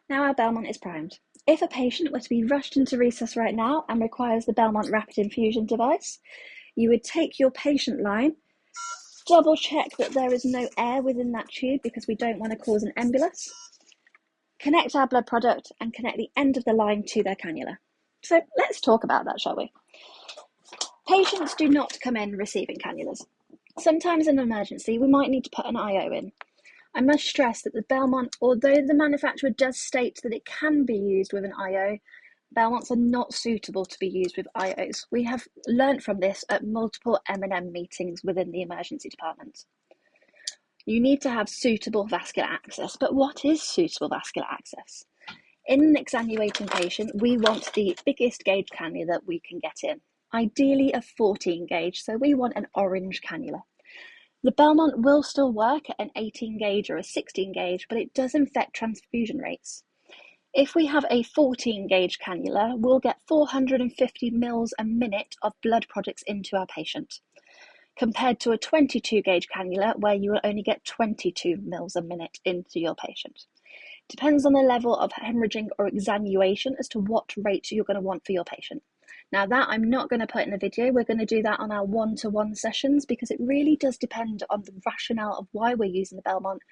Now our Belmont is primed. If a patient were to be rushed into resus right now and requires the Belmont rapid infusion device, you would take your patient line, double check that there is no air within that tube because we don't want to cause an embolus, connect our blood product and connect the end of the line to their cannula. So let's talk about that, shall we? Patients do not come in receiving cannulas. Sometimes in an emergency, we might need to put an IO in. I must stress that the Belmont, although the manufacturer does state that it can be used with an IO, Belmonts are not suitable to be used with IOs. We have learnt from this at multiple M&M meetings within the emergency department. You need to have suitable vascular access, but what is suitable vascular access? In an exsanguating patient, we want the biggest gauge cannula that we can get in, ideally a 14 gauge, so we want an orange cannula. The Belmont will still work at an 18 gauge or a 16 gauge, but it does affect transfusion rates. If we have a 14 gauge cannula, we'll get 450 mils a minute of blood products into our patient, compared to a 22 gauge cannula where you will only get 22 mils a minute into your patient. Depends on the level of hemorrhaging or exsanguation as to what rate you're going to want for your patient. Now that I'm not going to put in a video, we're going to do that on our one-to-one sessions because it really does depend on the rationale of why we're using the Belmont,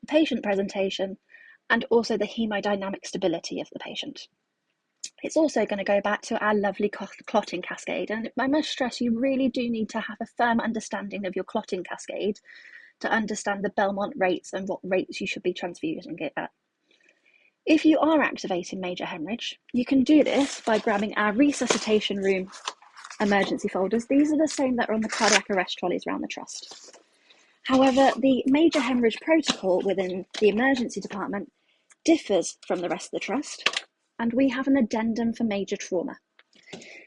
the patient presentation, and also the hemodynamic stability of the patient. It's also going to go back to our lovely clotting cascade, and I must stress you really do need to have a firm understanding of your clotting cascade to understand the Belmont rates and what rates you should be transfusing it at. If you are activating major hemorrhage, you can do this by grabbing our resuscitation room emergency folders. These are the same that are on the cardiac arrest trolleys around the trust. However, the major hemorrhage protocol within the emergency department differs from the rest of the trust, and we have an addendum for major trauma.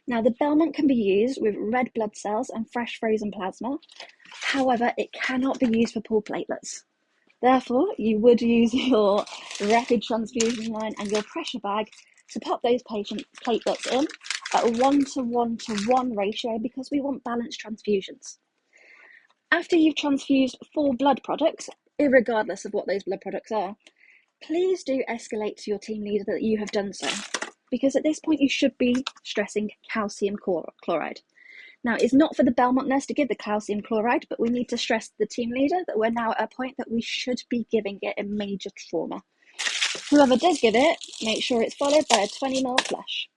Now, the Belmont can be used with red blood cells and fresh frozen plasma. However, it cannot be used for pooled platelets. Therefore, you would use your rapid transfusion line and your pressure bag to pop those patient platelets in at a 1:1:1 ratio because we want balanced transfusions. After you've transfused 4 blood products, irregardless of what those blood products are, please do escalate to your team leader that you have done so, because at this point you should be stressing calcium chloride. Now, it's not for the Belmont nurse to give the calcium chloride, but we need to stress to the team leader that we're now at a point that we should be giving it in major trauma. Whoever does give it, make sure it's followed by a 20 ml flush.